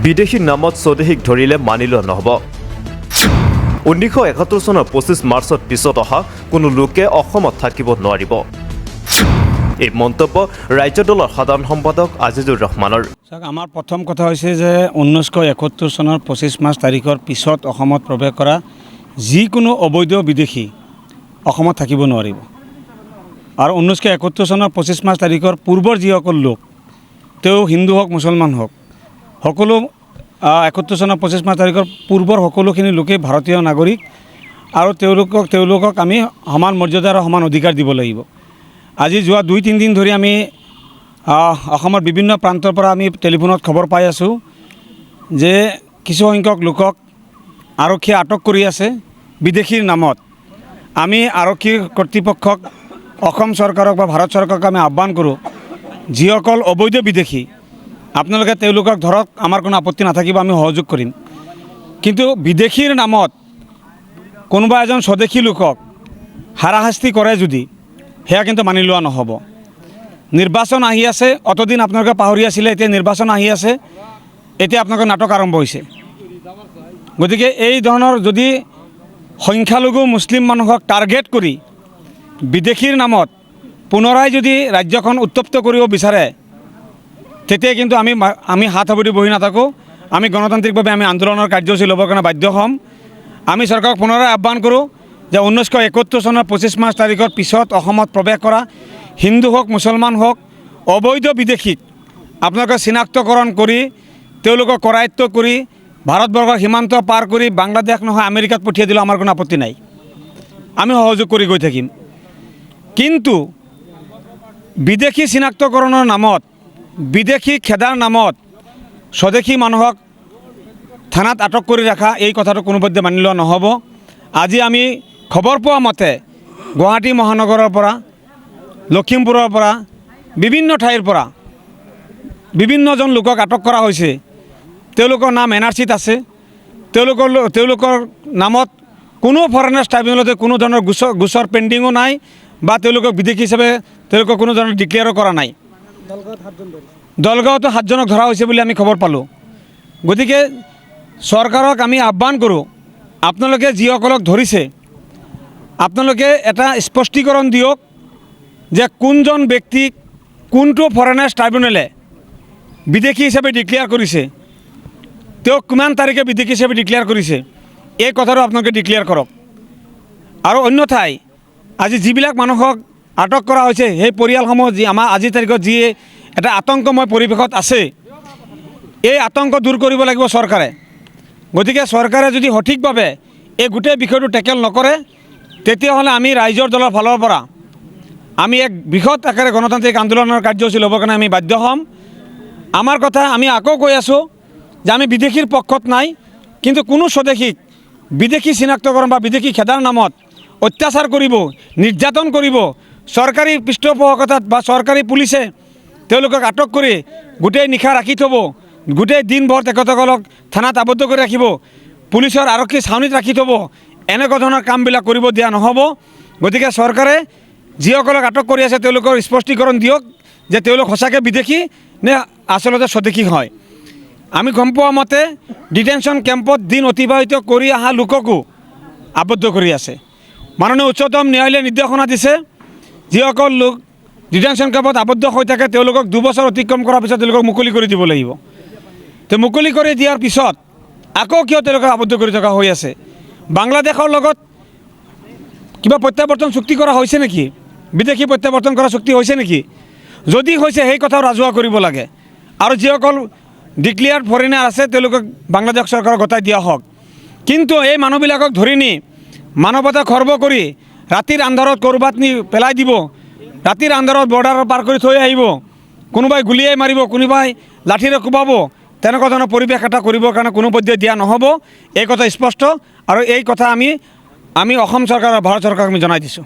বিদেশী নামত স্বদেশীক ধৰিলে মানি লোৱা নহ'ব। 1971 চনৰ 25 মাৰ্চত পিছত অহা কোনো লোকে অসমত থাকিব নোৱাৰিব। এই মন্তব্য ৰাজ্য দলৰ সাধাৰণ সম্পাদক আজিজুৰ ৰহমানৰ। আমাৰ প্ৰথম কথা হৈছে যে 1971 চনৰ 25 মাৰ্চ তাৰিখৰ পিছত অসমত প্ৰৱেশ কৰা যিকোনো অবৈধ বিদেশী অসমত থাকিব নোৱাৰিব। আৰু 1971 চনৰ 25 মাৰ্চ তাৰিখৰ পূৰ্বৰ যিসকল লোক তেওঁ হিন্দু হওক মুছলমান হওক সকলো 71 চনৰ 25 মাৰ্চ তাৰিখৰ পূৰ্বৰ সকলোখিনি লোকেই ভাৰতীয় নাগৰিক আৰু তেওঁলোকক আমি সমান মৰ্যাদা আৰু সমান অধিকাৰ দিব লাগিব। আজি যোৱা 2-3 দিন ধৰি আমি অসমৰ বিভিন্ন প্ৰান্তৰ পৰা আমি টেলিফোনত খবৰ পাই আছোঁ যে কিছুসংখ্যক লোকক আৰক্ষীয়ে আটক কৰি আছে বিদেশীৰ নামত। আমি আৰক্ষী কৰ্তৃপক্ষক অসম চৰকাৰক বা ভাৰত চৰকাৰক আমি আহ্বান কৰোঁ, যিসকল অবৈধ বিদেশী আপোনালোকে তেওঁলোকক ধৰক, আমাৰ কোনো আপত্তি নাথাকিব, আমি সহযোগ কৰিম। কিন্তু বিদেশীৰ নামত কোনোবা এজন স্বদেশী লোকক হাৰাশাস্তি কৰে যদি সেয়া কিন্তু মানি লোৱা নহ'ব। নিৰ্বাচন আহি আছে, অতদিন আপোনালোকে পাহৰি আছিলে, এতিয়া নিৰ্বাচন আহি আছে, এতিয়া আপোনালোকৰ নাটক আৰম্ভ হৈছে। গতিকে এই ধৰণৰ যদি সংখ্যালঘু মুছলিম মানুহক টাৰ্গেট কৰি বিদেশীৰ নামত পুনৰাই যদি ৰাজ্যখন উত্তপ্ত কৰিব বিচাৰে তেতিয়া কিন্তু আমি হাত সাবটি বহি নাথাকোঁ। আমি গণতান্ত্ৰিকভাৱে আমি আন্দোলনৰ কাৰ্যসূচী ল'বৰ কাৰণে বাধ্য হ'ম। আমি চৰকাৰক পুনৰাই আহ্বান কৰোঁ যে 1971 চনৰ 25 মাৰ্চ তাৰিখৰ পিছত অসমত প্ৰৱেশ কৰা হিন্দু হওক মুছলমান হওক অবৈধ বিদেশীক আপোনালোকে চিনাক্তকৰণ কৰি তেওঁলোকক কৰায়ত্ব কৰি ভাৰতবৰ্ষৰ সীমান্ত পাৰ কৰি বাংলাদেশ নহয় আমেৰিকাত পঠিয়াই দিলেও আমাৰ কোনো আপত্তি নাই, আমি সহযোগ কৰি গৈ থাকিম। কিন্তু বিদেশী চিনাক্তকৰণৰ নামত, বিদেশী খেদাৰ নামত স্বদেশী মানুহক থানাত আটক কৰি ৰাখা এই কথাটো কোনোপধ্যে মানি লোৱা নহ'ব। আজি আমি খবৰ পোৱা মতে গুৱাহাটী মহানগৰৰ পৰা, লখিমপুৰৰ পৰা, বিভিন্ন ঠাইৰ পৰা বিভিন্নজন লোকক আটক কৰা হৈছে। তেওঁলোকৰ নাম NRCত আছে। তেওঁলোকৰ নামত কোনো ফৰেনাৰ্ছ ট্ৰাইব্যুনেলতে কোনো ধৰণৰ গোচৰ পেণ্ডিঙো নাই বা তেওঁলোকক বিদেশী হিচাপে তেওঁলোকক কোনো ধৰণৰ ডিক্লেয়াৰো কৰা নাই। দলগাঁৱতো 7জনক ধৰা হৈছে বুলি আমি খবৰ পালোঁ। গতিকে চৰকাৰক আমি আহ্বান কৰোঁ, আপোনালোকে যিসকলক ধৰিছে আপোনালোকে এটা স্পষ্টীকৰণ দিয়ক যে কোনজন ব্যক্তিক কোনটো ফৰেনাৰ্ছ ট্ৰাইব্যুনেলে বিদেশী হিচাপে ডিক্লেয়াৰ কৰিছে, তেওঁক কিমান তাৰিখে বিদেশী হিচাপে ডিক্লেয়াৰ কৰিছে, এই কথাটো আপোনালোকে ডিক্লেয়াৰ কৰক। আৰু অন্যথাই আজি যিবিলাক মানুহক আটক কৰা হৈছে সেই পৰিয়ালসমূহ যি আমাৰ আজিৰ তাৰিখত যি এটা আতংকময় পৰিৱেশত আছে, এই আতংক দূৰ কৰিব লাগিব চৰকাৰে। গতিকে চৰকাৰে যদি সঠিকভাৱে এই গোটেই বিষয়টো টেকেল নকৰে তেতিয়াহ'লে আমি ৰাইজৰ দলৰ ফালৰ পৰা আমি এক বৃহৎ আকাৰে গণতান্ত্ৰিক আন্দোলনৰ কাৰ্যসূচী ল'বৰ কাৰণে আমি বাধ্য হ'ম। আমাৰ কথা আমি আকৌ কৈ আছোঁ যে আমি বিদেশীৰ পক্ষত নাই, কিন্তু কোনো স্বদেশীক বিদেশী চিনাক্তকৰণ বা বিদেশী খেদাৰ নামত অত্যাচাৰ কৰিব, নিৰ্যাতন কৰিব, চৰকাৰী পৃষ্ঠপোষকতাত বা চৰকাৰী পুলিচে তেওঁলোকক আটক কৰি গোটেই নিশা ৰাখি থ'ব, গোটেই দিনভৰ তেখেতসকলক থানাত আবদ্ধ কৰি ৰাখিব, পুলিচৰ আৰক্ষী ছাউনীত ৰাখি থ'ব, এনেকুৱা ধৰণৰ কামবিলাক কৰিব দিয়া নহ'ব। গতিকে চৰকাৰে যিসকলক আটক কৰি আছে তেওঁলোকৰ স্পষ্টীকৰণ দিয়ক যে তেওঁলোক সঁচাকৈ বিদেশী নে আচলতে স্বদেশী হয়। আমি গম পোৱা মতে ডিটেনশ্যন কেম্পত দিন অতিবাহিত কৰি অহা লোককো আবদ্ধ কৰি আছে। মাননীয় উচ্চতম ন্যায়ালয়ে নিৰ্দেশনা দিছে যিসকল লোক ডিটেনশ্যন কেম্পত আবদ্ধ হৈ থাকে তেওঁলোকক 2 বছৰ অতিক্ৰম কৰাৰ পিছত তেওঁলোকক মুকলি কৰি দিব লাগিব। তো মুকলি কৰি দিয়াৰ পিছত আকৌ কিয় তেওঁলোকক আবদ্ধ কৰি থকা হৈ আছে? বাংলাদেশৰ লগত কিবা প্ৰত্যাৱৰ্তন চুক্তি কৰা হৈছে নেকি? বিদেশী প্ৰত্যাৱৰ্তন কৰা চুক্তি হৈছে নেকি? যদি হৈছে সেই কথাও ৰাজহুৱা কৰিব লাগে। আৰু যিসকল ডিক্লেয়াৰ্ড ফৰেনাৰ আছে তেওঁলোকক বাংলাদেশ চৰকাৰক গতাই দিয়া হওক। কিন্তু এই মানুহবিলাকক ধৰি নি মানৱতা খৰ্ব কৰি ৰাতিৰ আন্ধাৰত ক'ৰবাত নি পেলাই দিব, ৰাতিৰ আন্ধাৰত বৰ্ডাৰ পাৰ কৰি থৈ আহিব, কোনোবাই গুলিয়াই মাৰিব, কোনোবাই লাঠিৰে কোবাব, তেনেকুৱা ধৰণৰ পৰিৱেশ এটা কৰিবৰ কাৰণে কোনোপধ্যে দিয়া নহ'ব। এই কথা স্পষ্ট আৰু এই কথা আমি অসম চৰকাৰ আৰু ভাৰত চৰকাৰক আমি জনাই দিছোঁ।